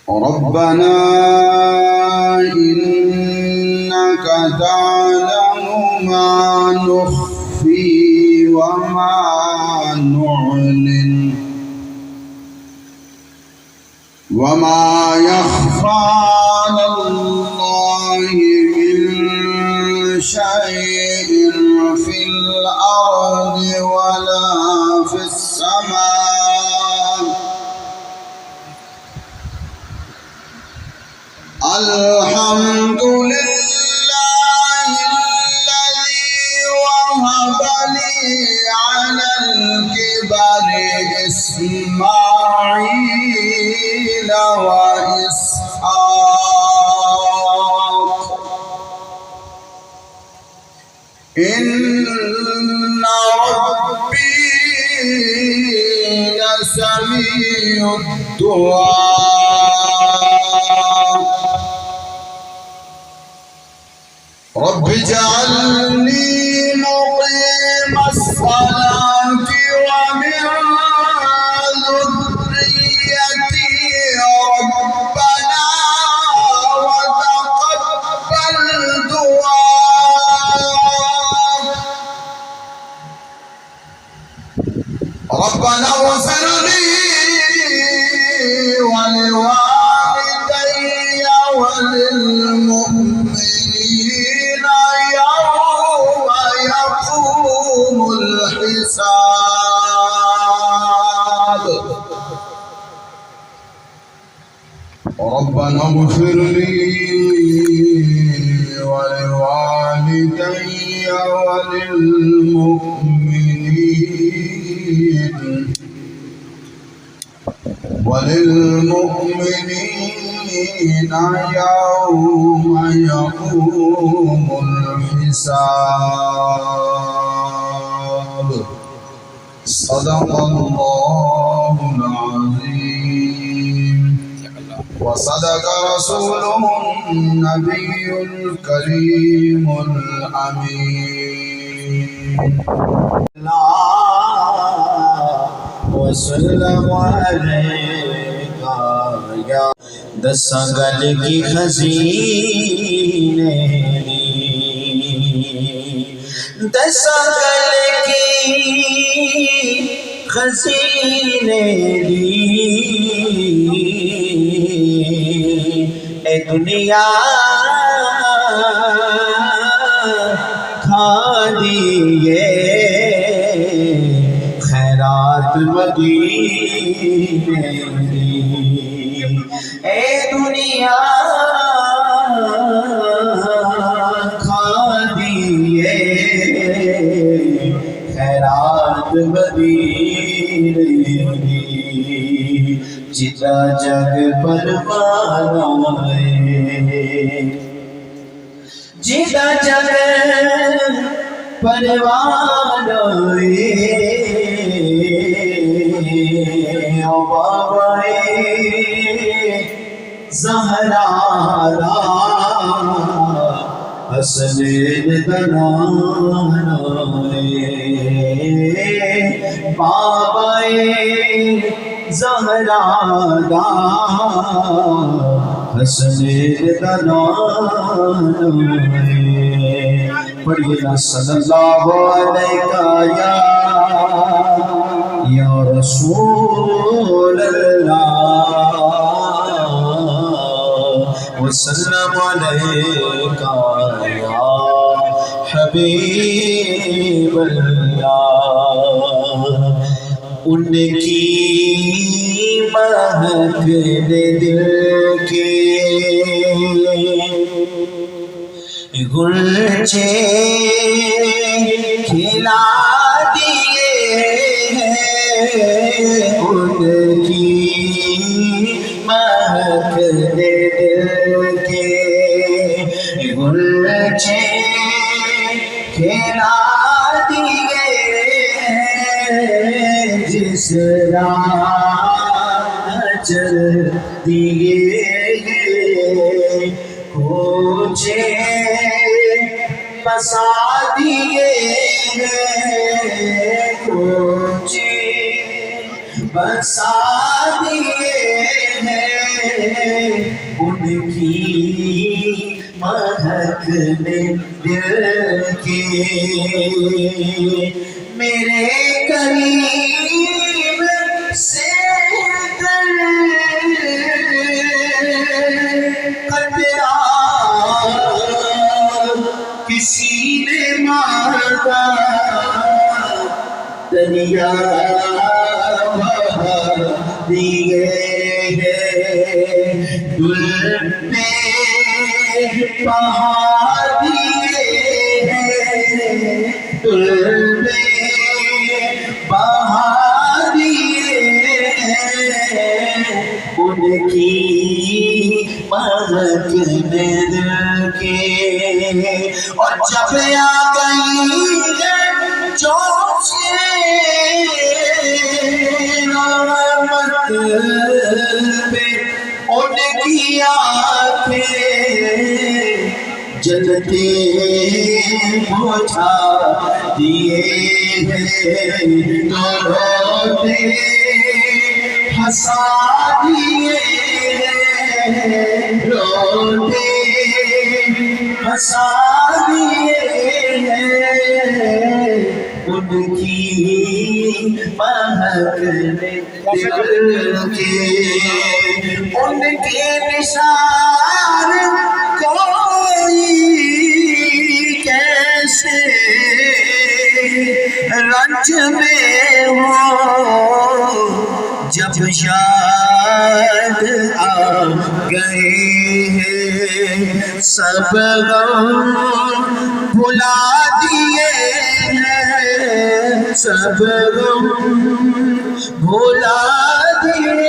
ربنا إنك تعلم ما نخفي وما نعلن وما يخفى على الله من شيء في الأرض ولا في السماء الحمد لله الذي وهب لي على الكبر إسماعيل وإسحاق إن ربي لسميع الدعاء رب اجعلني مقيم الصلاة ومن ذريتي ربنا وتقبل دعاء ربنا اغفر لي ولوالدي وللمؤمنين يوم يقوم الحساب ربنا اغفر لي ولوالدي وللمؤمنين يوم يقوم الحساب صدق الله العظيم وصدق رسوله النبي الكريم الأمين وسلم عليك يا دسنگل کی خزینے دسنگل کی خزینے اے دنیا کھا دیے خیرات مدینے اے دنیا کھا دیے خیرات مدینے جتا جگ پروانہ جتا جگ پروانہ او بابا زہرا حسنین دنانا بابا زہرا حسنین دنانا پڑھئے نا صلی اللہ علیہ یا رسول اللہ وسلم علیکہ یا حبیب اللہ ان کی مہک نے دل کے گلچے کھلا دیے ان کی مہک نے دل کے گلچے کھلا دیے جس راہ چل دیے کوچے بسا دیے ہنسا دیے ہیں ان کی مہک نے دل کے میرے قریب سے قطرہ کسی نے مارا دریا بہا دیے ہیں دل پہ بہا دیے ہیں دل پہ بہا دیے ہیں ان کی مہک نے دل کے اور جب آ گئی ہے چوچے رحمت پہ ان کی آنکھیں جلتے بجھا دیے ہیں تو روتے ہنسا دیے ہیں روتے ہنسا دیے ہیں ان کی مہک نے دل کے ان کے نثار کوئی کیسے رنج میں ہو جب یاد آ گئے ہیں سب غم بھلا دیے ہیں سب غم بھلا دیے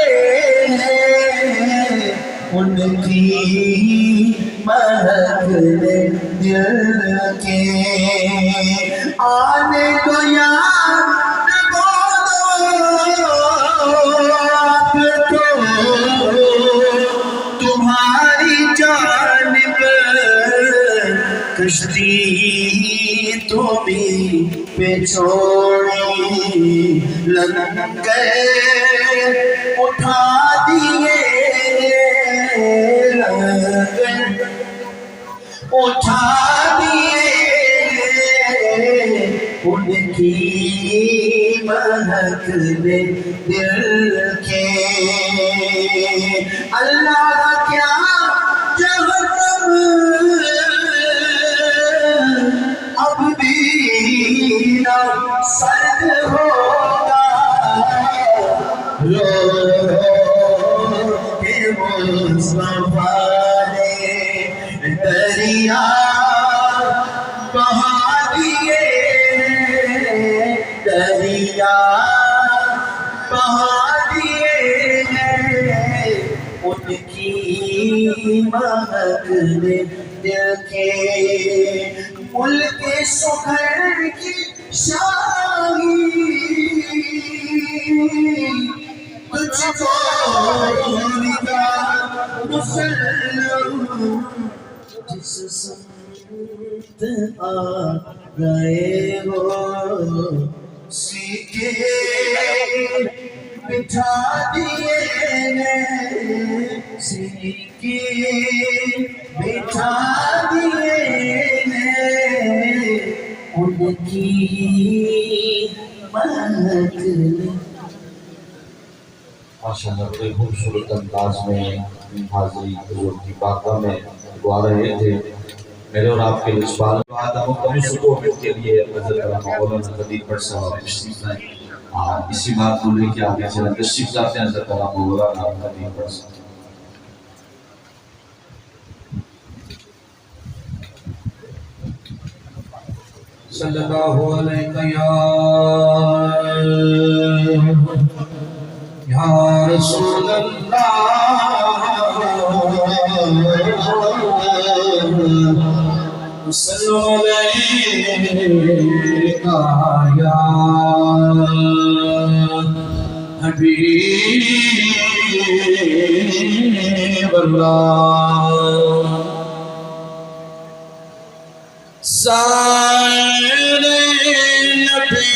ہیں ان کی مہک نے دل کے آنے کو یاد آپ کو تمہاری جانب کشتی تو بھی پہ چھوڑی لنگر اٹھا دیے لنگر اٹھا دیے ان کی مہک نے دل کے اللہ کیا جہنم اب بھی نہ سرد ہوگا رو کے مصطفیٰ نے دریا بہا دیے دریا بہا دیے ہیں ان کی مہک نے دل کے ملک سکھر کی شاہی تجھ کو مسلم جس سمت آ گئے ہو سیکھے بٹھا دیے ہیں سیکھے بٹھا دیے ہیں ان کی مہک نے ماشاءاللہ بڑے خوبصورت انداز میں حاضری حضور کی بارگاہ میں دعا رہے تھے میرے اور آپ کے لیے سوال آدم و کمی سکومت کے لیے حضرت علامہ مولانا قدیر بٹ صاحب تشریف لائیں اسی بات کو لے کے آگے چلیں تشریف لاتے ہیں حضرت علامہ مولانا قدیر بٹ صاحب صلی اللہ علیہ یا رسول اللہ صلی علیہ یا حبیب اللہ سارے نبی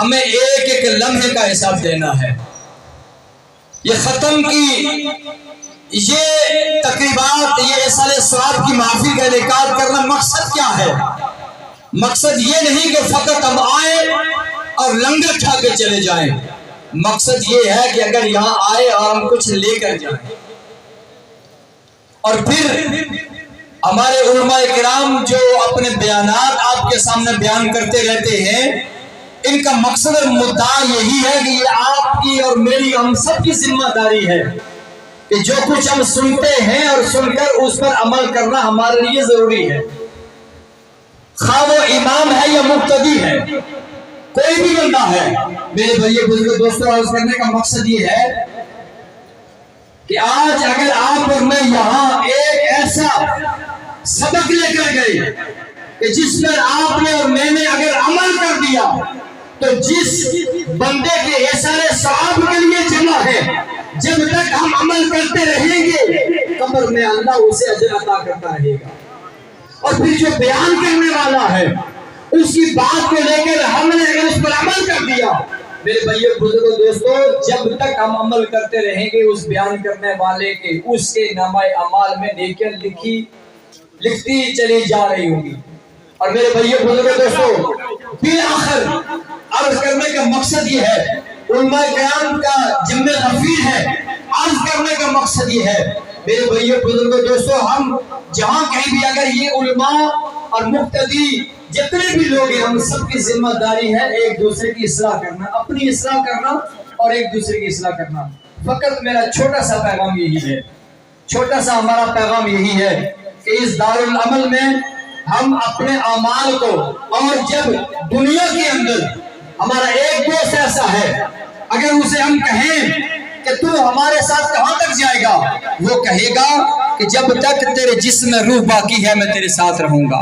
ہمیں ایک ایک لمحے کا حساب دینا ہے. یہ ختم کی یہ تقریبات، یہ احسان ثواب کی محفل کا انعقاد کرنا مقصد کیا ہے؟ مقصد یہ نہیں کہ فقط ہم آئیں اور لنگر کھا کے چلے جائیں. مقصد یہ ہے کہ اگر یہاں آئے اور ہم کچھ لے کر جائیں. اور پھر ہمارے علماء کرام جو اپنے بیانات آپ کے سامنے بیان کرتے رہتے ہیں، ان کا مقصد اور مدعا یہی ہے کہ یہ آپ کی اور میری، ہم سب کی ذمہ داری ہے کہ جو کچھ ہم سنتے ہیں اور سن کر اس پر عمل کرنا ہمارے لیے ضروری ہے. خواہ وہ امام ہے یا مقتدی ہے، کوئی بھی بندہ ہے. میرے بھائی بزرگ دوستوں، عرض کرنے کا مقصد یہ ہے کہ آج اگر آپ اور میں یہاں ایک ایسا سبق لے کر گئے کہ جس پر آپ نے اور میں نے اگر عمل کر دیا تو جس بندے کے احسان ثواب کے لیے جمع ہے، جب تک ہم عمل کرتے رہیں گے قبر میں اللہ اسے اجر عطا کرتا رہے گا. اور پھر جو بیان کرنے والا ہے اس کی بات کو لے کر ہم نے اگر اس پر عمل کر دیا، میرے بھائیو بزرگوں دوستو، جب تک ہم عمل کرتے رہیں گے اس بیان کرنے والے کے، اس کے نامہ اعمال میں نیکیاں لکھتی چلی جا رہی ہوں گی. اور میرے بھائیو بزرگوں دوستو، بالآخر عرض کرنے کا مقصد یہ ہے، علماء کرام کا ذمہ غفیر ہے. عرض کرنے کا مقصد یہ ہے میرے بھائیو بزرگوں دوستو، ہم جہاں کہیں بھی اگر یہ علماء اور مقتدی جتنے بھی لوگ ہیں، ہم سب کی ذمہ داری ہے ایک دوسرے کی اصلاح کرنا، اپنی اصلاح کرنا اور ایک دوسرے کی اصلاح کرنا. فقط میرا چھوٹا سا پیغام یہی ہے، چھوٹا سا ہمارا پیغام یہی ہے کہ اس دارالعمل میں ہم اپنے اعمال کو، اور جب دنیا کے اندر ہمارا ایک دوست ایسا ہے اگر اسے ہم کہیں کہ تو ہمارے ساتھ کہاں تک جائے گا، وہ کہے گا کہ جب تک تیرے جسم میں روح باقی ہے میں تیرے ساتھ رہوں گا.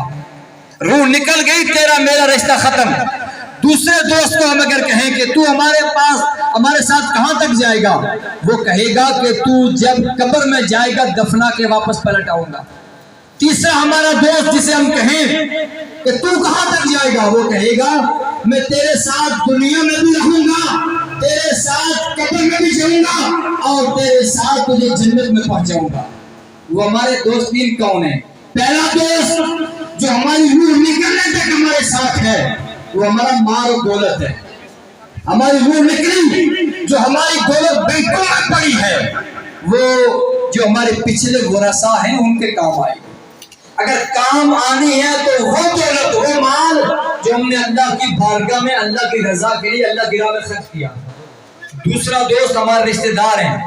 روح نکل گئی تیرا میرا رشتہ ختم. دوسرے دوست کو ہم اگر کہیں کہ تو ہمارے ساتھ کہاں تک جائے گا، وہ کہے گا کہ تو جب قبر میں جائے گا دفنا کے واپس پلٹ آؤں گا. تیسرا ہمارا دوست جسے ہم کہیں کہ تو کہاں تک جائے گا، وہ کہے گا میں تیرے ساتھ دنیا میں بھی رہوں گا، تیرے ساتھ قبر میں بھی جاؤں گا اور تیرے ساتھ تجھے جنت میں پہنچاؤں گا. وہ ہمارے دوست تین کون ہیں؟ پہلا دوست جو ہماری روح نکلنے تک ہمارے ساتھ ہے وہ ہمارا مال و دولت ہے. ہماری روح نکلی جو ہماری دولت بینکوں میں پڑی ہے، وہ جو ہمارے پچھلے ورثاء ہیں ان کے کام آئے. اگر کام آنی ہے تو وہ دولت، وہ مال جو ہم نے اللہ کی بارگاہ میں اللہ کی رضا کے لیے اللہ کی راہ میں خرچ کیا. دوسرا دوست ہمارے رشتہ دار ہیں،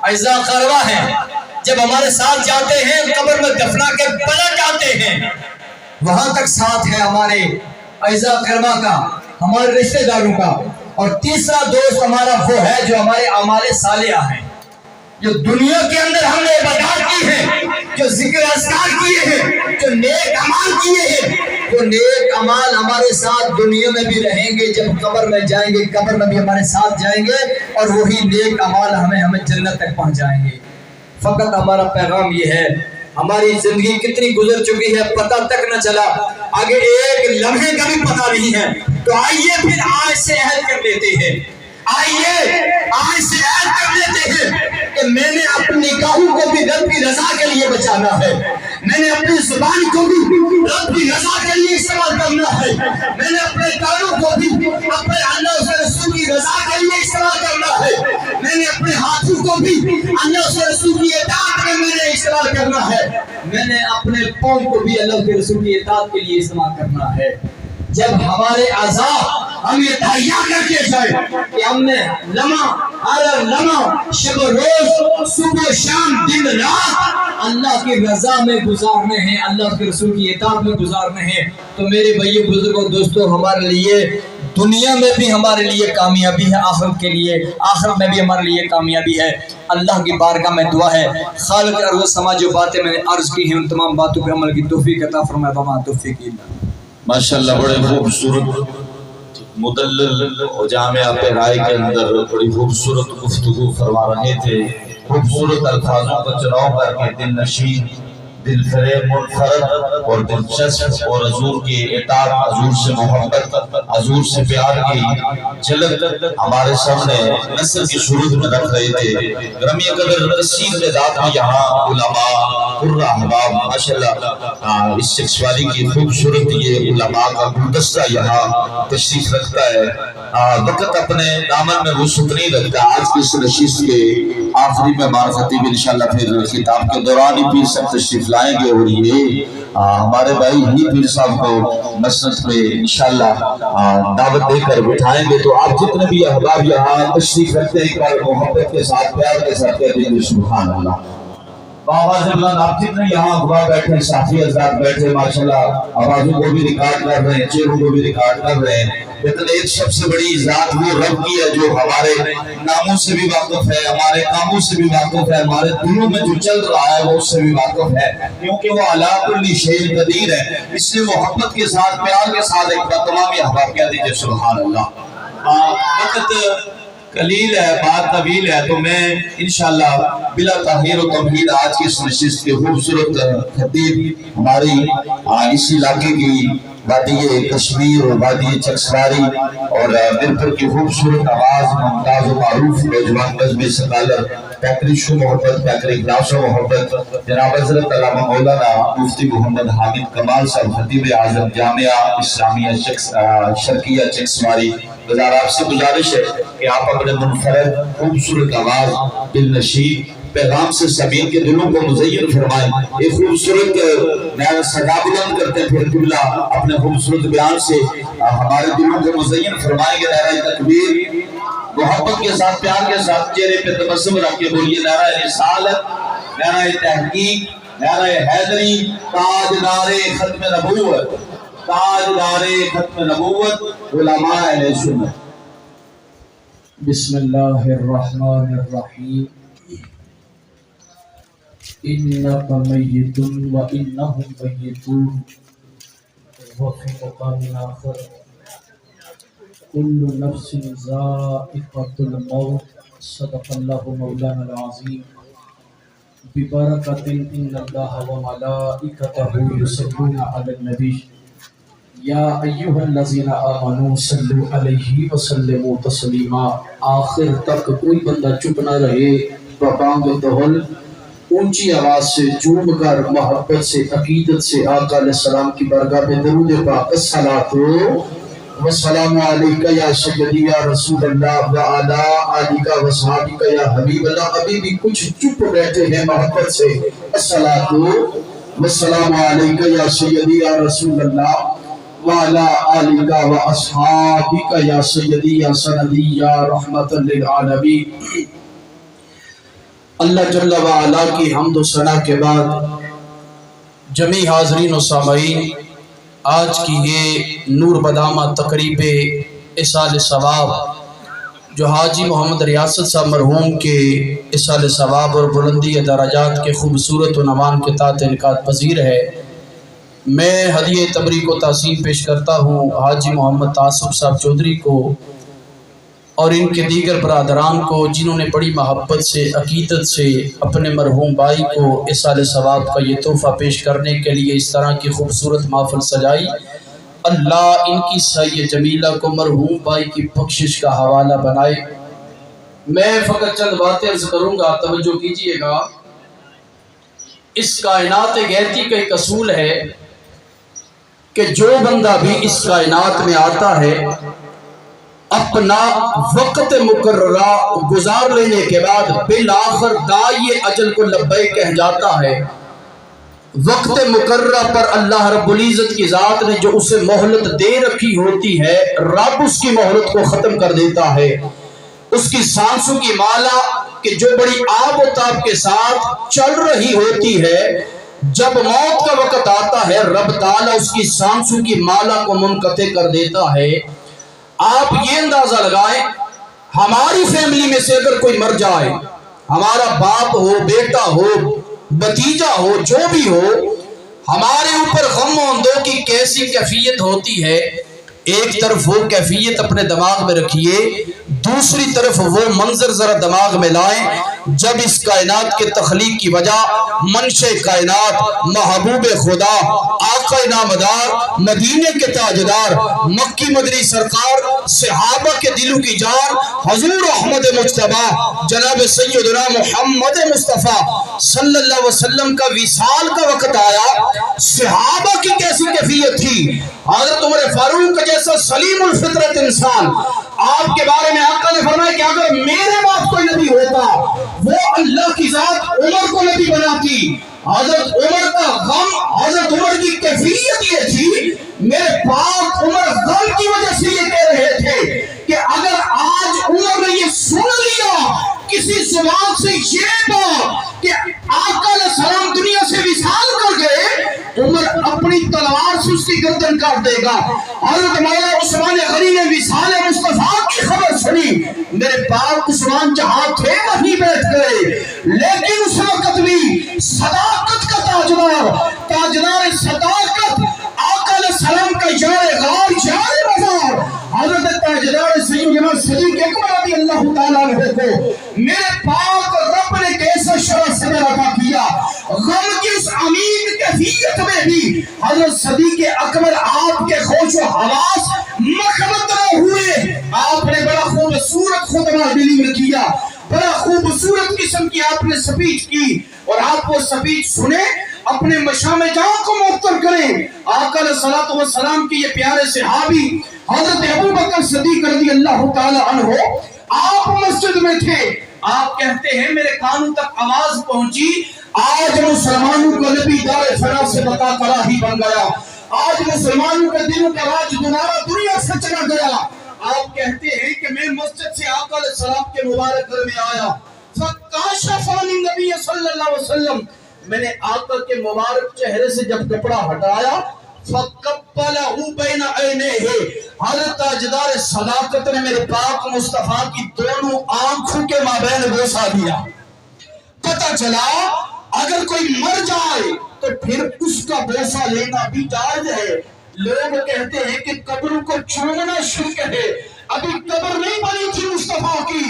اعزاء قربا ہیں. جب ہمارے ساتھ جاتے ہیں قبر میں دفنا کے پلٹ آتے ہیں، وہاں تک ساتھ ہے ہمارے اعزاء قربا کا، ہمارے رشتہ داروں کا. اور تیسرا دوست ہمارا وہ ہے جو ہمارے اعمال صالحہ ہیں، جو دنیا کے اندر ہم نے عبادات کی ہے، جو ذکر اذکار کیے ہیں، جو نیک اعمال کیے ہیں. وہ نیک اعمال ہمارے ساتھ دنیا میں بھی رہیں گے، جب قبر میں جائیں گے قبر میں بھی ہمارے ساتھ جائیں گے اور وہی نیک اعمال ہمیں جنت تک پہنچائیں گے. فقط ہمارا پیغام یہ ہے، ہماری زندگی کتنی گزر چکی ہے پتہ تک نہ چلا، آگے ایک لمحے کا بھی پتہ نہیں ہے. تو آئیے پھر آج سے عہد کر لیتے ہیں، آئیے آج سے عہد کر لیتے ہیں کہ میں نے اپنی نگاہوں کو بھی رب کی رضا کے لیے بچانا ہے، میں نے اپنی زبان کو بھی رب کی رضا کے لیے استعمال کرنا ہے، میں نے اپنے کانوں کو بھی اپنے اللہ اور رسول کی رضا کے لیے استعمال کرنا ہے، میں نے اپنے ہاتھوں کو بھی اللہ اور رسول کی اطاعت میں نے استعمال کرنا ہے، میں نے اپنے پاؤں کو بھی اللہ کے رسول کی اطاعت کے لیے استعمال کرنا ہے. جب ہمارے اعضاء ہم یہ تہیا کر کے جائے کہ ہم نے لمحہ ہر لمحہ شب و روز صبح و شام دن رات اللہ کی رضا میں گزارنے ہیں، اللہ کے رسول کی اطاعت میں گزارنے ہیں، تو میرے بھائیو بزرگوں دوستو ہمارے لیے دنیا میں بھی ہمارے لیے کامیابی ہے، آخرت کے لیے آخرت میں بھی ہمارے لیے کامیابی ہے. اللہ کی بارگاہ میں دعا ہے خالق ارض و سما جو باتیں میں نے عرض کی ہیں ان تمام باتوں پہ عمل کی توفیق عطا فرمائے. وما توفیق الا ماشاءاللہ بڑے خوبصورت مدلل اور جامعہ رائے کے اندر بڑی خوبصورت گفتگو فرما رہے تھے. خوبصورت الفاظوں کا چناؤ کر کے دل نشین دل فریب منفرد اور دلچسپ اور حضور کی اطاعت، حضور سے محبت، حضور سے پیار کی جھلک ہمارے سامنے نثر کی شروع میں رکھ رہے تھے۔ گرامی قدر کثیر تعداد میں یہاں علماء، قرہ احباب، ماشاءاللہ اس شخصوالی کی خوبصورت یہ علماء کا گلدستہ یہاں تشریف رکھتا ہے۔ وقت اپنے دامن میں وسعت نہیں رکھتا۔ آج کی اس نشست کے آخری مہمان خطیب انشاءاللہ پھر خطاب کے دوران ہی پیر صاحب تشریف لائیں گے، اور یہ ہمارے بھائی ہی پیر صاحب کو مسجد پہ انشاءاللہ دعوت دے کر بٹھائیں گے۔ تو آپ جتنے بھی احباب یہاں تشریف رکھتے ہیں، ایک بار محبت کے ساتھ، پیار کے ساتھ کہہ دیں گے سبحان اللہ۔ آواز بلند، آپ جتنے یہاں اخبار بیٹھے، صحافی حضرات بیٹھے، ماشاءاللہ آوازوں کو بھی ریکارڈ کر رہے ہیں، چہروں کو بھی ریکارڈ کر رہے ہیں، لیکن ایک سب سے بڑی ذات وہ رب کی ہے جو ہمارے ناموں سے بھی واقف ہے، ہمارے کاموں سے بھی واقف ہے، ہمارے دلوں میں جو چل رہا ہے وہ اس سے بھی واقف ہے، کیونکہ وہ علی کل شیء قدیر ہے۔ اس لیے محبت کے ساتھ، پیار کے ساتھ ایک بار تمام احباب کہہ دیجئے سبحان اللہ۔ وقت قلیل ہے، بات طویل ہے، تو میں انشاءاللہ بلا تاخیر و تمہید آج کی اس نشست کے خوبصورت خطیب ہماری اس علاقے کی وادی کشمیر اور وادی چکسواری اور برپر کی خوبصورت آواز، ممتاز و معروف نوجوان نظم سکالر، پیکری شو محبت، پیکری اخلاص و محبت، جناب حضرت علامہ مولانا مفتی محمد حامد کمال صاحب خطیب اعظم جامعہ اسلامیہ شرقیہ چکسواری، آپ سے گزارش ہے کہ آپ اپنے منفرد خوبصورت آواز، دل نشین پیغام سے سبین کے دلوں کو مزین فرمائیں۔ ایک خوبصورت نیا صدا بلند کرتے ہیں، پھر قبلہ اپنے خوبصورت بیان سے ہمارے دلوں کو مزین فرمائیں گے۔ نعرہ تکبیر، محبت کے ساتھ، پیار کے ساتھ چہرے پہ تبسم رکھ کے بولیے نعرہ رسالت، نعرہ تحقیق، نعرہ حیدری، تاجدار ختم نبوت، تاجدار ختم نبوت، علماء اہل سنت۔ بسم اللہ الرحمن الرحیم۔ انک میت وانہم میتون وفی مقام آخر کل نفس ذائقۃ الموت، صدق اللہ مولانا العظیم۔ ببرکۃ ان اللہ وملائکتہ یصلون علی النبی یا ایھا الذین آمنوا صلوا علیہ وسلموا تسلیما۔ آخر تک کوئی بندہ چپ نہ رہے، ببانگ دہل اونچی آواز سے جھوم کر محبت سے، عقیدت سے آقا علیہ السلام کی بارگاہ میں درود پاک الصلاۃ والسلام علیکہ یا سیدی یا رسول اللہ وعلی آلک وصحبک یا حبیب اللہ۔ ابھی بھی کچھ چپ بیٹھے ہیں محبت سے، الصلاۃ والسلام علیکہ یا سیدی یا رسول اللہ وعلی آلک واصحابک یا سیدی یا سندی یا رحمت للعالمین۔ اللہ جل وعلا کی حمد و ثنا کے بعد جمیع حاضرین و سامعین، آج کی یہ نور بدامہ تقریب اصال ثواب جو حاجی محمد ریاست صاحب مرحوم کے اصال ثواب اور بلندی درجات کے خوبصورت عنوان کے تحت انعقاد پذیر ہے، میں ہدیہ تبریک و تعظیم پیش کرتا ہوں حاجی محمد تعصب صاحب چودھری کو اور ان کے دیگر برادران کو، جنہوں نے بڑی محبت سے، عقیدت سے اپنے مرحوم بھائی کو اصال ثواب کا یہ تحفہ پیش کرنے کے لیے اس طرح کی خوبصورت محفل سجائی۔ اللہ ان کی سعی جمیلہ کو مرحوم بھائی کی بخشش کا حوالہ بنائے۔ میں فقط چند باتیں عرض کروں گا، توجہ کیجئے گا۔ اس کائنات گہتی کا ایک اصول ہے کہ جو بندہ بھی اس کائنات میں آتا ہے، اپنا وقت مقررہ گزار لینے کے بعد بالآخر داعی اجل کو لبیک کہہ جاتا ہے۔ وقت مقررہ پر اللہ رب العزت کی ذات نے جو اسے مہلت دے رکھی ہوتی ہے، رب اس کی مہلت کو ختم کر دیتا ہے۔ اس کی سانسوں کی مالا کہ جو بڑی آب و تاب کے ساتھ چل رہی ہوتی ہے، جب موت کا وقت آتا ہے رب تعالیٰ اس کی سانسوں کی مالا کو منقطع کر دیتا ہے۔ آپ یہ اندازہ لگائیں، ہماری فیملی میں سے اگر کوئی مر جائے، ہمارا باپ ہو، بیٹا ہو، بھتیجا ہو، جو بھی ہو، ہمارے اوپر غم و اندوہ کی کیسی کیفیت ہوتی ہے۔ ایک طرف وہ کیفیت اپنے دماغ میں رکھیے، دوسری طرف وہ منظر ذرا دماغ میں لائیں جب اس کائنات کے تخلیق کی وجہ منشأ کائنات محبوب خدا آقا نامدار مدینے کے تاجدار مکی مدنی سرکار صحابہ کے دلوں کی جان حضور احمد مجتبی جناب سیدنا محمد مصطفیٰ صلی اللہ علیہ وسلم کا وصال کا وقت آیا، صحابہ کی کیسی کیفیت تھی؟ حضرت عمر فاروق جیسا سلیم الفطرت انسان، آپ کے بارے میں آقا نے فرمایا کہ اگر میرے بعد کوئی نبی ہوتا وہ اللہ کی ذات عمر کو نبی بناتی۔ حضرت عمر کا غم، حضرت عمر کی کیفیت یہ تھی، میرے پاک عمر غم کی وجہ سے یہ کہہ رہے تھے کہ اگر آج عمر نے یہ سن لیا کسی زبان سے یہ بات کہ آقا علیہ السلام دنیا سے وصال کر گئے، عمر اپنی تلوار سے اس کی گردن کاٹ دے گا۔ حضرت مولانا عثمان غنی نے وصال مصطفیٰ کی خبر سنی، میرے پاک عثمان جہاں تھے وہیں بیٹھ گئے، لیکن اس وقت بھی صداقت کا تاجدار صداقت آقا علیہ السلام کا یار غار یار مزار حضرت تاجدار سیدنا صدیق اکبر رضی اللہ تعالیٰ عنہ کو میرے پاک رب نے کیسا شرف صدر عطا کیا۔ غم کی اس عمیق کیفیت میں بھی حضرت صدیق اکبر آپ کے خوش و حواس مخمت نہ ہوئے، آپ نے بڑا خوبصورت خطبہ ڈیلیور کیا، بڑا خوبصورت قسم کی آپ نے سپیچ کی، اور آپ وہ سپیچ سنیں اپنے مشام جان کو معطر کریں۔ آقا علیہ السلام کی یہ پیارے صحابی حضرت ابو بکر صدیق رضی اللہ تعالی عنہ آپ مسجد میں تھے، آپ کہتے ہیں میرے کانوں تک آواز پہنچی، آج مسلمانوں کا نبی دار فنا سے بتا کرا ہی بن گیا، آج مسلمانوں کے دلوں کا راج دنارا دنیا سے چلا گیا۔ آپ کہتے ہیں کہ میں مسجد سے آقا علیہ السلام کے مبارک گھر میں آیا، فَكَاشَفَنِ النَّبِيَّ صلی اللہ علیہ وسلم، میں نے آقا کے مبارک چہرے سے جب کپڑا ہٹایا، فَقَبَّلَهُ بَيْنَ عَيْنَيْهِ، حضرت تاجدار صداقت نے میرے پاک مصطفیٰ کی دونوں آنکھوں کے مابین بوسا دیا۔ پتہ چلا اگر کوئی مر جائے تو پھر اس کا بوسا لینا بھی جائز ہے۔ لوگ کہتے ہیں کہ قبروں کو چومنا شرک ہے، ابھی قبر نہیں بنی تھی مصطفیٰ کی،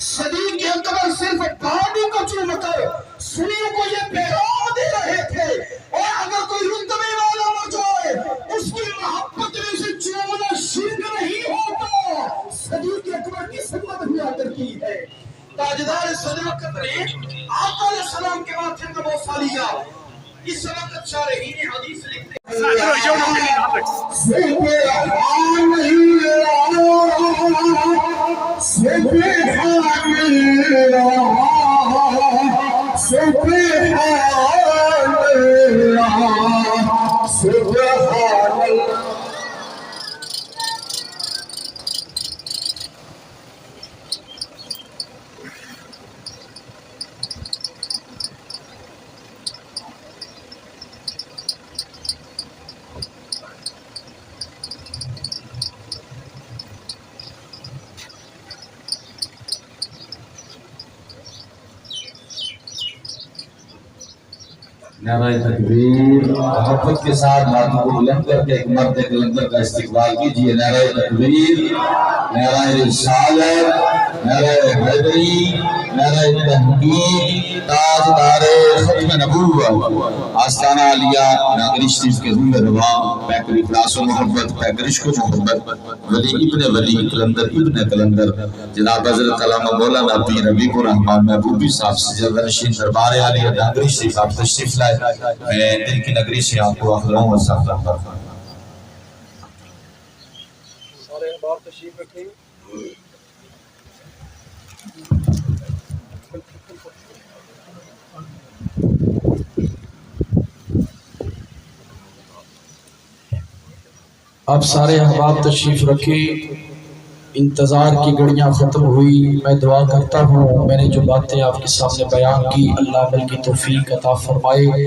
صدیق اکبر صرف باڈی کو چوم کر سنیوں کو یہ پیغام دے رہے تھے، اور اگر کوئی رتبے والا مر جائے اس کی محبت میں سے چومنا شرک نہیں ہوتا، صدیق اکبر کی سنت ہوا کرتی ہے۔ تاجدار صداقت نے آقا علیہ السلام کے ماتھے کا بوسا لیا۔ اس وقت شارحین حدیث لکھتے ہیں نعرہ تکبیر، محبت کے ساتھ ہاتھوں کو بلند کر کے ایک مرد کلندر کا استقبال کیجئے۔ نعرہ تکبیر، نعرہ رسالت، نعرہ حیدری، نعرہ تحقیق، تاجدار ختم نبوت، آستانہ علیہ ناگری شریف کے ذمہ روا، پیکر اخلاص و محبت، پیکر عشق و محبت، ولی ابن ولی، کلندر ابن کلندر، جناب حضرت علامہ مولانا پیر حبیب الرحمن محبوبی صاحب سجادہ نشین دربار عالیہ ناگری شریف آپ تشریف لائے، میں دل کی نگری سے آپ کو اخلاؤں و سفر کرتا ہوں۔ سارے احباب تشریف رکھیں۔ آپ سارے احباب تشریف رکھیں، انتظار کی گھڑیاں ختم ہوئی، میں دعا کرتا ہوں میں نے جو باتیں آپ کے سامنے بیان کی اللہ عمل کی توفیق عطا فرمائے،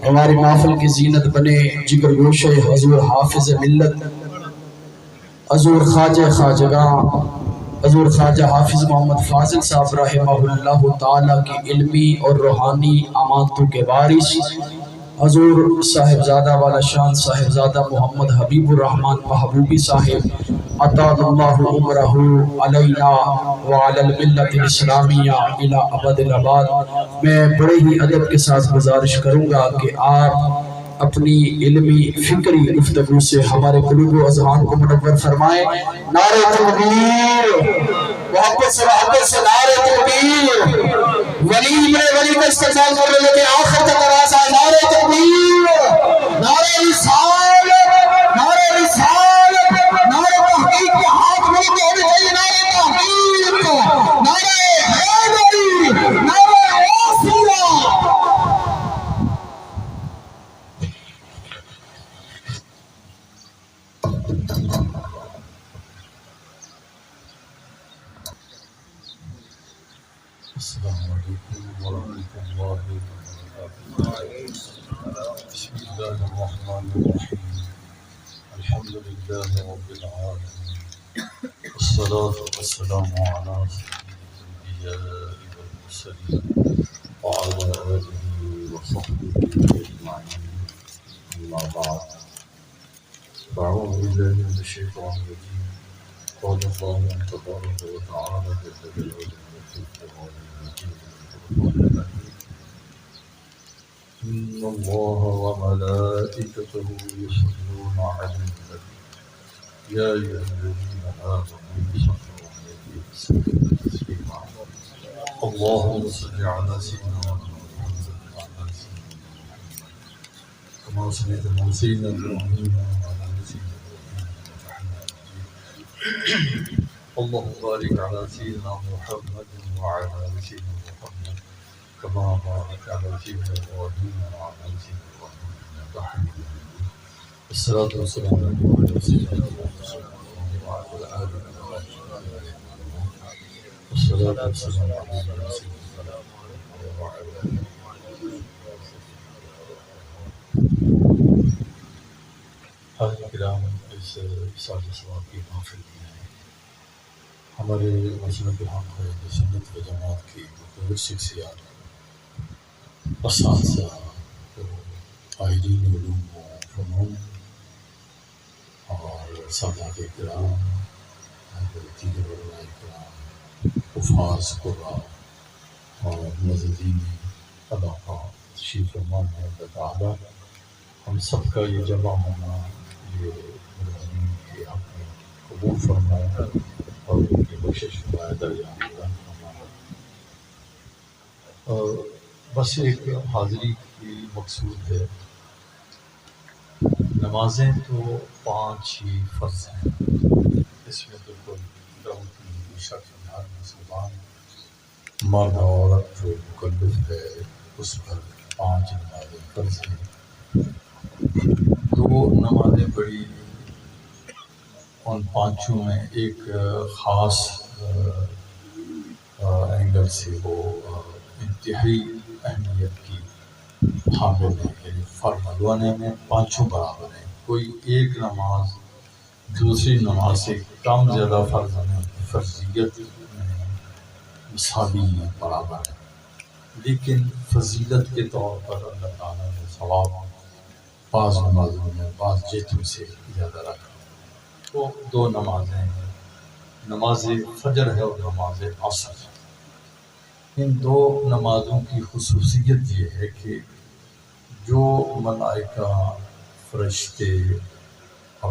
ہماری محفل کی زینت بنے، جگر گوش حضور حافظ ملت حضور خواجہ خواجگاں حضور خواجہ حافظ محمد فاضل صاحب رحمہ اللہ تعالیٰ کی علمی اور روحانی امانتوں کے وارث حضور صاحبزادہ والا شان صاحبزادہ محمد حبیب الرحمن محبوبی صاحب اطال اللہ عمرہ علینا وعلی الملت الاسلامیہ الی ابد الاباد. میں بڑے ہی ادب کے ساتھ گزارش کروں گا کہ آپ اپنی علمی فکری گفتگو سے ہمارے قلوب و اذہان کو منور فرمائیں. نعرہ تکبیر، محبت سے نعرہ تکبیر. ولی ولی کا استقبال کر رہے لیکن آخر تک آواز آئے. نعرہ تکبیر، نعرہ رسالت، نعرہ رسالت، نعرہ تحقیق کے ہاتھ میں تو ہونے چاہیے. نعرہ تحقیق، نعرہ حیدری، نعرہ واسطہ. السلام علیکم ورحمۃ اللہ وبرکاتہ. بسم اللہ الرحمن الرحیم. الحمد للہ رب العالمین، والصلاة والسلام علی سید الانبیاء والمرسلین وعلی آلہ وصحبہ اجمعین. اما بعد، فاعوذ باللہ من الشیطان الرجیم. قال اللہ تبارک وتعالی في العلم إن الله وملائكته يصلون على النبي يا أيها الذين آمنوا صلوا عليه وسلموا تسليما. اللهم صل على سيدنا محمد وعلى سيدنا محمد كما صليت على سيدنا إبراهيم وعلى سيدنا إبراهيم. اللهم بارك على سيدنا محمد وعلى سيدنا محمد كما باركت على سيدنا إبراهيم وعلى سيدنا إبراهيم إنك حميد مجيد. الصلاة والسلام على سيدنا محمد وعلى آله وصحبه أجمعين. الصلاة والسلام على سيدنا محمد وعلى حاضرین کرام، اس سال ثواب کی محفل میں ہمارے مسلک حق ہے سنت و جماعت کی مختلف شخصیات، اساتذہ، قائدین علوم و فنون اور سادات کرام، دیگر علماء کرام، حفاظ قراء اور مزدین علاقہ تشریف فرما ہے. اللہ تعالیٰ ہم سب کا یہ جمع ہونا یہ ملازمین کے حق میں قبول فرمائے اور ان کی بخشش فرمائے، درجہ بلند فرمائے. بس ایک حاضری کی مقصود ہے. نمازیں تو 5 ہی فرض ہیں، اس میں بالکل ڈاؤٹ نہیں، شک نہیں. ہر مسلمان مرد عورت جو مکلف ہے اس پر 5 نمازیں فرض ہیں. 2 نمازیں پڑھی، ان 5 میں ایک خاص اینگل سے وہ انتہائی اہمیت کی حامل ہے، یعنی فرض دونوں میں 5 برابر ہیں. کوئی ایک نماز دوسری نماز سے کم زیادہ فرض نہیں، فرضیت میں مساوی ہے، برابر ہے. لیکن فضیلت کے طور پر اللہ تعالیٰ نے ثواب بعض نمازوں میں بعض جہتوں سے زیادہ رکھا. وہ 2 نمازیں ہیں، نماز فجر ہے اور نماز عصر. ان 2 نمازوں کی خصوصیت یہ ہے کہ جو ملائکہ فرشتے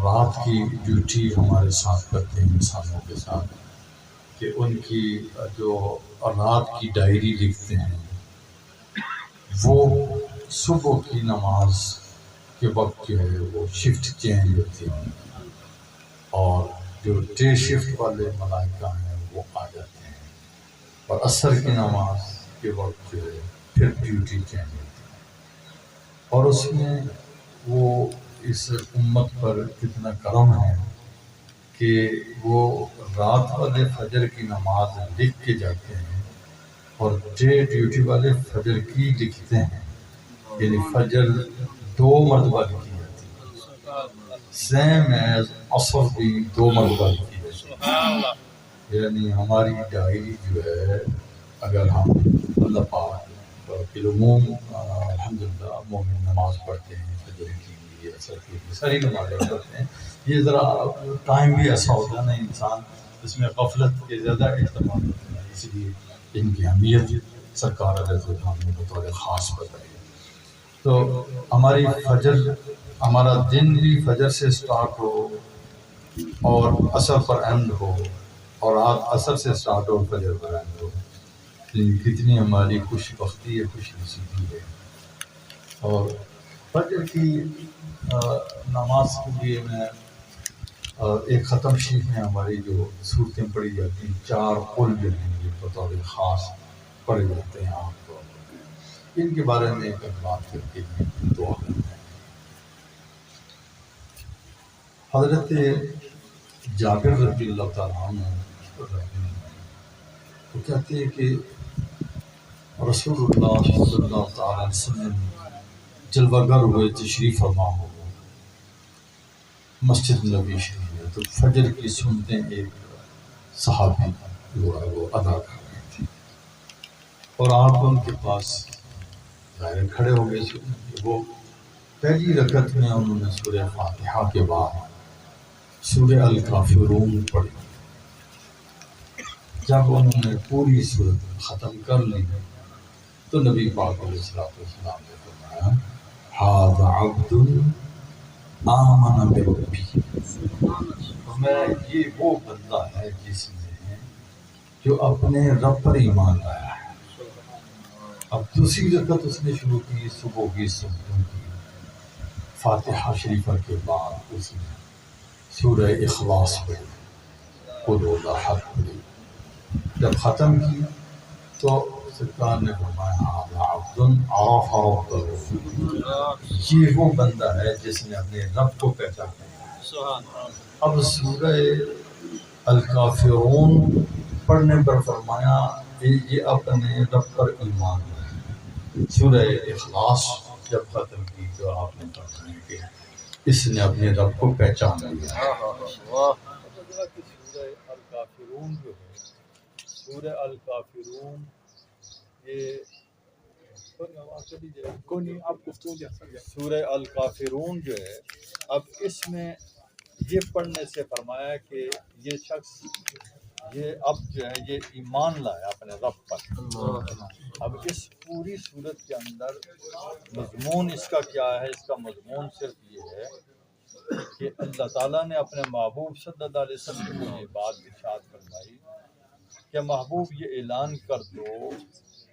رات کی ڈیوٹی ہمارے ساتھ کرتے ہیں انسانوں کے ساتھ، کہ ان کی جو رات کی ڈائری لکھتے ہیں، وہ صبح کی نماز کے وقت جو ہے وہ شفٹ چینج ہوتی ہیں اور جو ڈے شفٹ والے ملائکہ ہیں وہ آ جاتے ہیں، اور عصر کی نماز کے وقت جو ہے پھر ڈیوٹی چینج ہوتی ہے. اور اس میں وہ اس امت پر کتنا کرم ہے کہ وہ رات والے فجر کی نماز لکھ کے جاتے ہیں اور ڈے ڈیوٹی والے فجر کی لکھتے ہیں. یعنی فجر 2 مرتبہ لکھی جاتی ہے، سیم ایز عصر بھی 2 مرتبہ لکھی جاتی ہے. یعنی ہماری ڈائری جو ہے، اگر ہم اللہ پاک بالعموم الحمدللہ مومن نماز پڑھتے ہیں، فجر کی، عصر کی، ساری نمازیں پڑھتے ہیں. یہ ذرا ٹائم بھی ایسا ہوتا ہے نا انسان اس میں غفلت کے زیادہ اہتمام ہوتا ہے، اس لیے ان کی اہمیت سرکار علیہ السلام نے بطور خاص بتائی. تو ہماری فجر، ہمارا دن بھی فجر سے سٹارٹ ہو اور عصر پر اینڈ ہو، اور رات عصر سے سٹارٹ ہو فجر پر اینڈ ہو، کتنی ہماری خوش بختی ہے، خوش نصیبی ہے. اور فجر کی نماز کے لیے میں ایک ختم شریف میں ہماری جو صورتیں پڑھی جاتی ہیں، 4 قل جو ہیں یہ بطور خاص پڑھے جاتے ہیں عام طور پر. ان کے بارے میں ایک بات کر کے دعا کرتے ہیں. حضرت جابر رضی اللہ تعالیٰ عنہ وہ کہتے ہیں کہ رسول اللہ صلی اللہ تعالیٰ علیہ وسلم جلوہ گر ہوئے، تشریف فرما ہو مسجد نبی شریف میں، تو فجر کی سنتیں ایک صحابی جو ہے وہ ادا کر رہے تھے، اور آپ ان کے پاس ظاہر کھڑے ہو گئے. وہ پہلی رکعت میں انہوں نے سورہ فاتحہ کے بعد سورہ الکافرون پڑھی. جب انہوں نے پوری سورت ختم کر لی تو نبی پاک علیہ السلام نے فرمایا ھذا عبد آمن بربی، میں یہ وہ بندہ ہے جس نے جو اپنے رب پر ایمان لایا ہے. اب دوسری رکعت اس نے شروع کی صبح کی سنتوں کی، فاتحہ شریفہ کے بعد اس نے سورہ اخلاص پڑھی، قل هو اللہ احد پڑھی. جب ختم کی تو سرکار نے فرمایا ھذا عبد عرف ربہ، یہ وہ بندہ ہے جس نے اپنے رب کو پہچانا. اب سورہ الکافرون پڑھنے پر فرمایا یہ اپنے رب پر ایمان ہے. سورہ اخلاص جب ختم کی تو آپ نے فرمایا کہ اس نے اپنے رب کو پہچان لیا. سورہ الکافرون جو ہے، سورہ الکافرون یہ سورہ الکافرون جو ہے، اب اس میں یہ پڑھنے سے فرمایا کہ یہ شخص یہ اب جو ہے یہ ایمان لائے اپنے رب پر. اب اس پوری صورت کے اندر مضمون اس کا کیا ہے؟ اس کا مضمون صرف یہ ہے کہ اللہ تعالیٰ نے اپنے محبوب صلی اللہ علیہ وسلم کو یہ بات ارشاد فرمائی کہ محبوب یہ اعلان کر دو،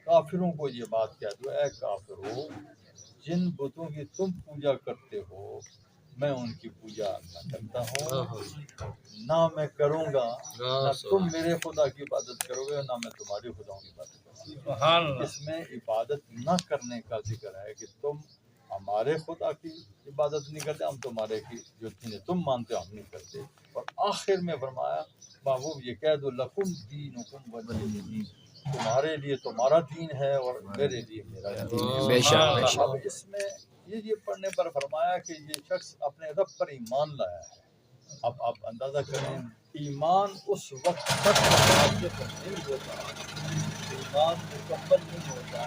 کافروں کو یہ بات کہہ دو، اے کافرو، جن بتوں کی تم پوجا کرتے ہو میں ان کی پوجا نہ کرتا ہوں، نہ میں کروں گا، نہ تم میرے خدا کی عبادت کرو گے، نہ میں تمہاری خداؤں کی عبادت کروں گا. اس میں عبادت نہ کرنے کا ذکر ہے کہ تم ہمارے خدا کی عبادت نہیں کرتے، ہم تمہارے کی جو چیزیں تم مانتے ہو ہم نہیں کرتے. اور آخر میں فرمایا محبوب یہ کہہ دو لکم دینکم ولی دین، تمہارے لیے تمہارا دین ہے اور میرے لیے میرا دین ہے. اب اس میں یہ پڑھنے پر فرمایا کہ یہ شخص اپنے رب پر ایمان لایا ہے. اب آپ اندازہ کریں ایمان اس وقت تک نہیں ہوتا، ایمان مکمل نہیں ہوتا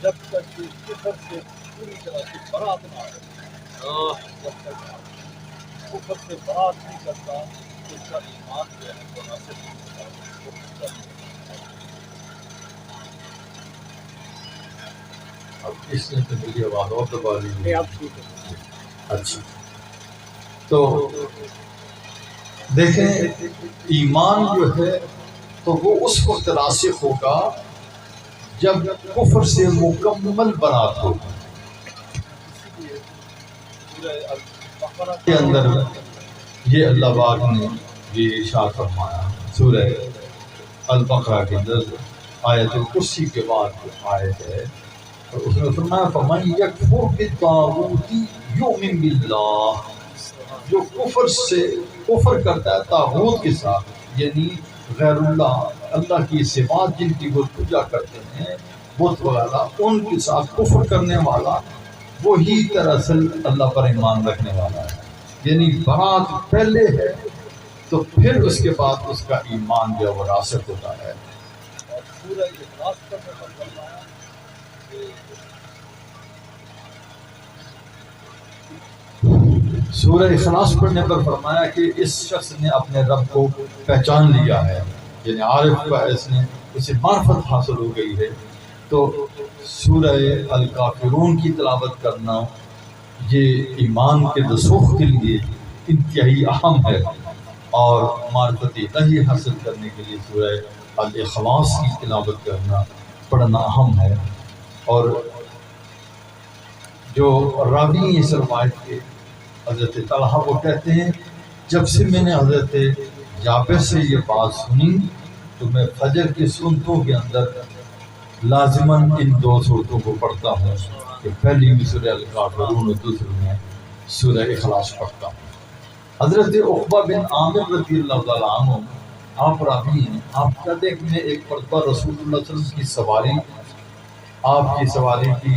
جب تک کہ کفر سے پوری طرح سے برات نہ ہو. جب تک کفر سے برات نہیں کرتا اس کا ایمان جو ہے وہ حاصل نہیں ہوتا. اب اس نے تو میری آواز اور دبا لی. اچھا تو دیکھیں ایمان جو ہے تو وہ اس وقت راسخ ہوگا جب کفر سے مکمل برات ہوگی. کے اندر یہ اللہ پاک نے یہ ارشاد فرمایا سورہ البقرہ کے اندر آیت الکرسی کے بعد جو آیت ہے تو اس میں فرمایا فمن یکفر بالطاغوت یؤمن باللہ، جو کفر کرتا ہے طاغوت کے ساتھ، یعنی غیر اللہ کی صفات جن کی وہ پوجا کرتے ہیں بت وغیرہ، ان کے ساتھ کفر کرنے والا وہی دراصل اللہ پر ایمان رکھنے والا ہے. یعنی برات پہلے ہے تو پھر اس کے بعد اس کا ایمان جو ہے وہ راسخ ہوتا ہے. اور سورہ اخلاص کا فرمایا سورہ اخلاص پڑھنے پر فرمایا کہ اس شخص نے اپنے رب کو پہچان لیا ہے، یعنی عارف کا اسے معرفت حاصل ہو گئی ہے۔ تو سورہ الکافرون کی تلاوت کرنا یہ ایمان کے رسوخ کے لیے انتہائی اہم ہے، اور معرفت الہی حاصل کرنے کے لیے سورہ الاخلاص کی تلاوت کرنا پڑھنا اہم ہے۔ اور جو راوی اس روایت کے حضرت طلحہ وہ کہتے ہیں جب سے میں نے حضرت جابر سے یہ بات سنی تو میں فجر کی سنتوں کے اندر لازماً ان دو صورتوں کو پڑھتا ہوں کہ پہلی میں سورہ الکافرون اور دوسری میں سورہ اخلاص پڑھتا ہوں۔ حضرت عقبہ بن عامر رضی اللہ تعالیٰ عنہ آپ راوی ہیں، آپ کہتے ہیں کہ میں ایک مرتبہ رسول اللہ صلی اللہ علیہ وسلم کی سواری، آپ کی سواری کی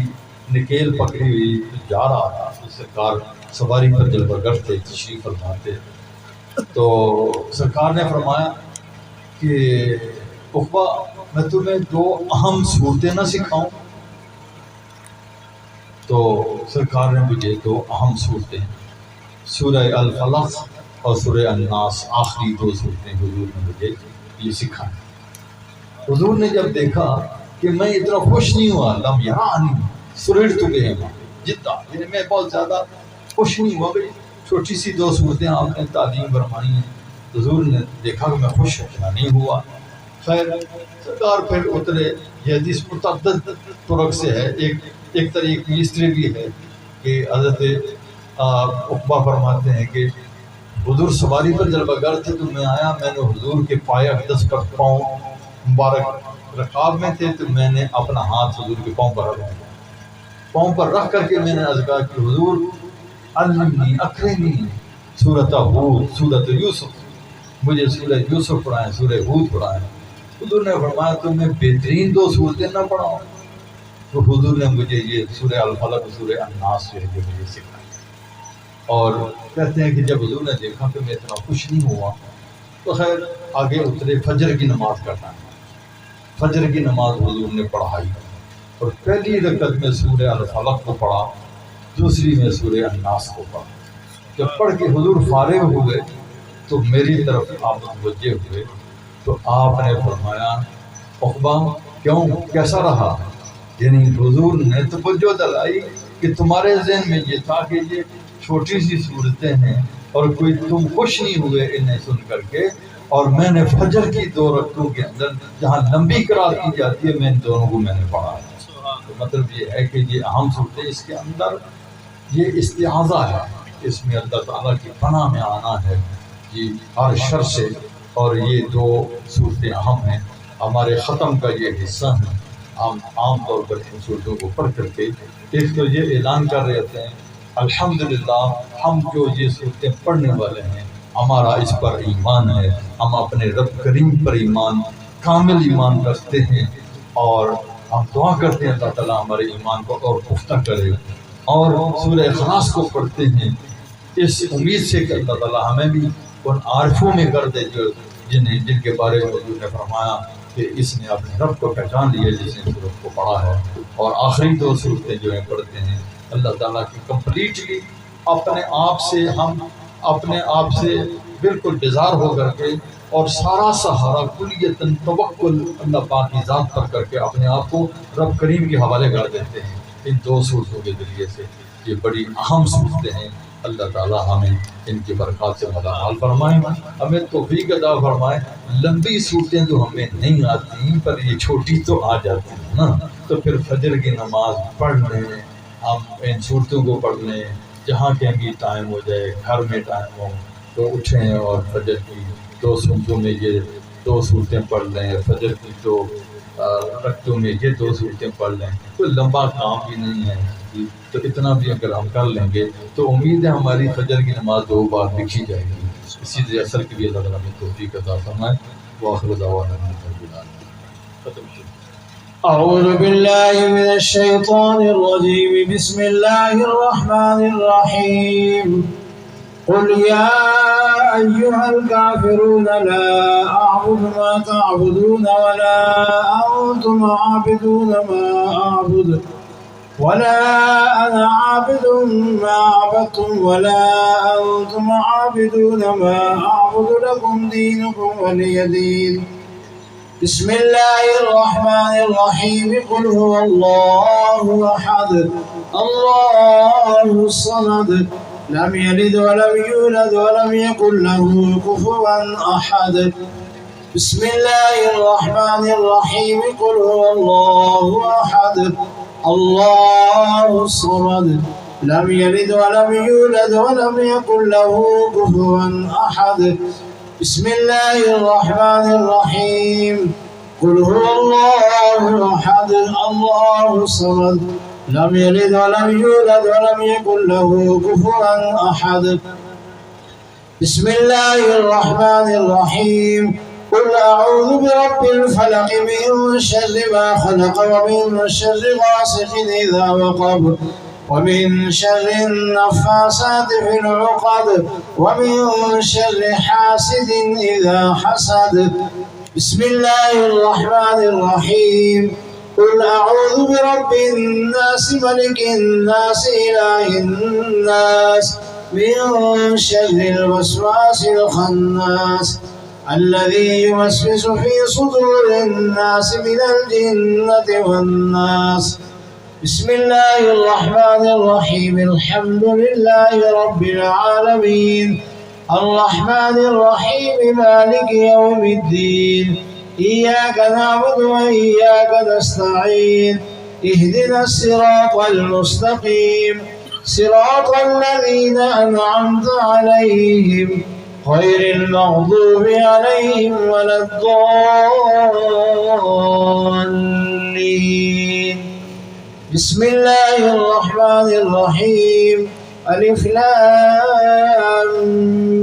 نکیل پکڑی ہوئی جا رہا تھا، سرکار سواری پر جلوہ گر تھے، تشریف فرما تھے، تو سرکار نے فرمایا کہ عقبہ میں تمہیں دو اہم صورتیں نہ سکھاؤں؟ تو سرکار نے مجھے دو اہم صورتیں سورہ الفلق اور سورہ الناس، آخری دو صورتیں حضور نے مجھے یہ سکھائیں۔ حضور نے جب دیکھا کہ میں اتنا خوش نہیں ہوا، لم یرانی سررت بہما جدا، یعنی میں بہت زیادہ خوش نہیں ہوا، بھائی چھوٹی سی دو صورتیں آپ نے تعلیم فرمائی ہیں، حضور نے دیکھا کہ میں خوش نہیں ہوا۔ خیر سرکار پھر اترے، یہ حدیث متعدد طرق سے ہے، ایک طریق اس طرح بھی ہے کہ حضرت عقبہ فرماتے ہیں کہ حضور سواری پر جلوہ گر تھے تو میں آیا، میں نے حضور کے پائے اقدس پر پاؤں مبارک رکاب میں تھے، تو میں نے اپنا ہاتھ حضور کے پاؤں پر رکھ دیا، پاؤں پر رکھ کر کے میں نے عرض کہا کہ حضور علمنی اکرمنی سورۃ ہود، سورۃ یوسف، مجھے سورہ یوسف پڑھائیں، سورہ ہود پڑھائیں۔ حضور نے فرمایا تو میں بہترین دو صورتیں نہ پڑھاؤں؟ تو حضور نے مجھے یہ سورہ الفلق، سورہ الناس جو ہے جو مجھے سکھائی۔ اور کہتے ہیں کہ جب حضور نے دیکھا کہ میں اتنا خوش نہیں ہوا تو خیر آگے اترے، فجر کی نماز کرنا ہے، فجر کی نماز حضور نے پڑھائی، اور پہلی رکعت میں سورہ الفلق کو پڑھا، دوسری میں سورہ الناس کو پڑھا۔ جب پڑھ کے حضور فارغ ہوئے تو میری طرف آپ متوجہ ہوئے، تو آپ نے فرمایا عقبہ کیوں، کیسا رہا؟ یعنی حضور نے توجہ دلائی کہ تمہارے ذہن میں یہ تھا کہ یہ چھوٹی سی صورتیں ہیں اور کوئی تم خوش نہیں ہوئے انہیں سن کر کے، اور میں نے فجر کی دو رکعتوں کے اندر جہاں لمبی قرات کی جاتی ہے میں ان دونوں کو میں نے پڑھا ہے۔ تو مطلب یہ ہے کہ یہ اہم صورتیں، اس کے اندر یہ استعاذہ ہے، اس میں اللہ تعالیٰ کی پناہ میں آنا ہے جی ہر شر سے، اور یہ دو صورتیں اہم ہیں، ہمارے ختم کا یہ حصہ ہیں۔ ہم عام طور پر ان صورتوں کو پڑھ کر کے ایک تو یہ اعلان کر رہے ہوتے ہیں الحمدللہ ہم جو یہ صورتیں پڑھنے والے ہیں ہمارا اس پر ایمان ہے، ہم اپنے رب کریم پر ایمان، کامل ایمان رکھتے ہیں، اور ہم دعا کرتے ہیں اللہ تعالیٰ ہمارے ایمان کو اور پختہ کرے، اور سورہ اخلاص کو پڑھتے ہیں اس امید سے کہ اللہ تعالیٰ ہمیں بھی ان عارفوں میں کر دے جو جن کے بارے میں حضور نے فرمایا کہ اس نے اپنے رب کو پہچان لیا جس نے سورت کو پڑھا ہے۔ اور آخری دو صورتیں جو ہیں پڑھتے ہیں اللہ تعالیٰ کی کمپلیٹلی اپنے آپ سے، ہم اپنے آپ سے بالکل بیزار ہو کر کے، اور سارا سہارا کلیتاً توکل اللہ پاک کی ذات پر کر کے اپنے آپ کو رب کریم کے حوالے کر دیتے ہیں۔ ان دو صورتوں کے ذریعے سے یہ بڑی اہم صورتیں ہیں، اللہ تعالیٰ ہمیں ان کی برکات سے ملامال فرمائیں، ہمیں توفیق عطا فرمائیں۔ لمبی صورتیں جو ہمیں نہیں آتی پر یہ چھوٹی تو آ جاتی ہیں نا، تو پھر فجر کی نماز پڑھ لیں، ہم ان صورتوں کو پڑھ لیں، جہاں کہیں بھی ٹائم ہو جائے، گھر میں ٹائم ہو تو اٹھیں اور فجر کی دو صورتوں میں یہ دو صورتیں پڑھ لیں، فجر کی دو رکعتوں میں یہ دو صورتیں پڑھ لیں، کوئی لمبا کام بھی نہیں ہے، تو اتنا بھی اگر ہم کر لیں گے تو امید ہے ہماری فجر کی نماز دو بار لکھی جائے گی۔ اسی سے اثر کے لیے اللہ تعالیٰ ہمیں توفیق عطا فرمائے۔ وآخر دعوانا ان الحمد للہ۔ أعوذ بالله من الشيطان الرجيم بسم الله الرحمن الرحيم قل يا أيها الكافرون لا أعبد ما تعبدون ولا أنتم عابدون ما أعبد ولا أنا عابد ما عبدتم ولا أنتم عابدون ما أعبد لكم دينكم ولي دين. بسم الله الرحمن الرحيم. قل هو الله أحد الله الصمد لم يلد ولم يولد ولم يكن له كفوا أحد. بسم الله الرحمن الرحيم. قل هو الله أحد الله الصمد لم يلد ولم يولد ولم يكن له كفوا أحد. بسم الله الرحمن الرحيم. قل هو الله أحد الله الصمد لم يلد ولم يولد ولم يكن له كفوا أحد. بسم الله الرحمن الرحيم. قل أعوذ برب الفلق من شر ما خلق ومن شر غاسق إذا وقب ومن شر النفاثات في العقد ومن شر حاسد إذا حسد. بسم الله الرحمن الرحيم. قل أعوذ برب الناس ملك الناس إله الناس من شر الوسواس الخناس الذي يوسوس في صدور الناس من الجنة والناس. بسم الله الرحمن الرحيم. الحمد لله رب العالمين الرحمن الرحيم مالك يوم الدين إياك نعبد وإياك نستعين اهدنا الصراط المستقيم صراط الذين أنعمت عليهم غير المغضوب عليهم ولا الضالين. بسم الله الرحمن الرحيم. ألف لام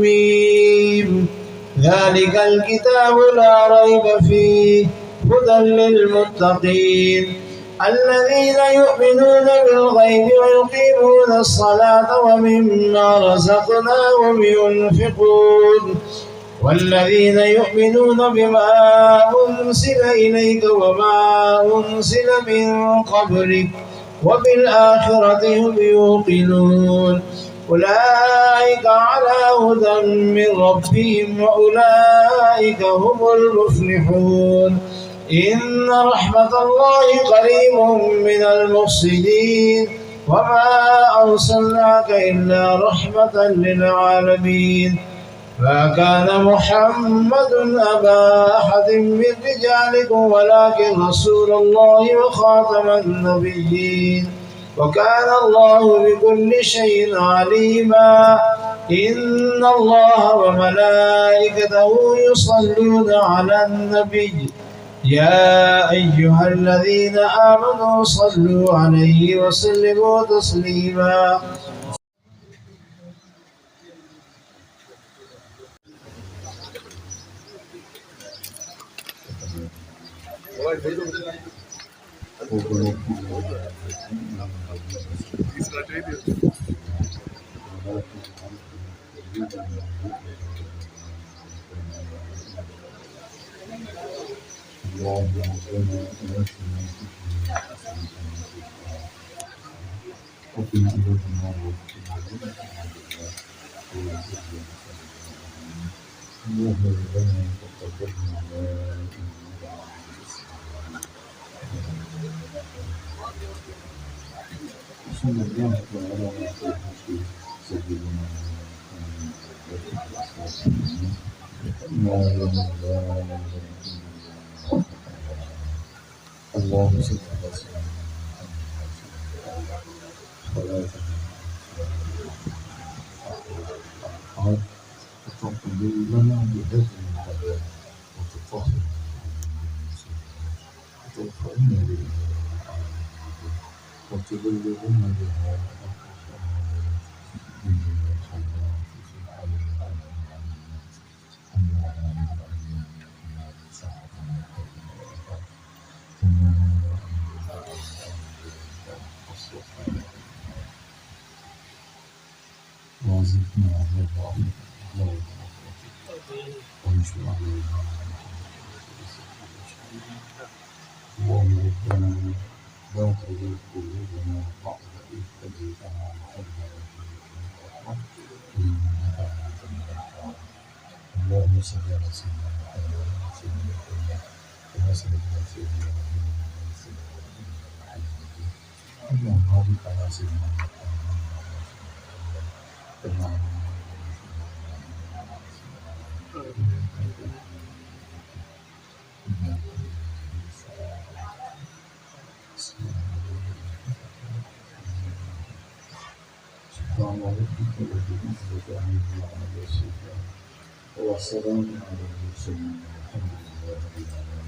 ميم ذلك الكتاب لا ريب فيه هدى للمتقين الذين يؤمنون بالغيب ويقيمون الصلاة ومما رزقناهم ينفقون والذين يؤمنون بما أنزل إليك وما أنزل من قبلك وبالآخرة هم يوقنون أولئك على هدى من ربهم وأولئك هم المفلحون. إن رحمة الله قريب من المحسنين وما أرسلناك إلا رحمة للعالمين. ما كان محمد أبا أحد من رجالكم ولكن رسول الله وخاتم النبيين وكان الله بكل شيء عليما. إن الله وملائكته يصلون على النبي يا أيها الذين آمنوا صلوا عليه وسلموا تسليما. اللهم صل على سيدنا محمد وتقبل لنا بهذه الحياة وتطهر وترفعنا بها وتبلغنا بها وزدنا رضا وانشر علينا اللهم ربنا لا تزغ قلوبنا بعد إذ هديتنا وهب لنا إنك أنت الوهاب اللهم صل على سيدنا محمد سيدنا محمد كما صليت على سيدنا محمد اللهم بارك على سيدنا محمد كما والسلام على المرسلين والحمد لله رب العالمين.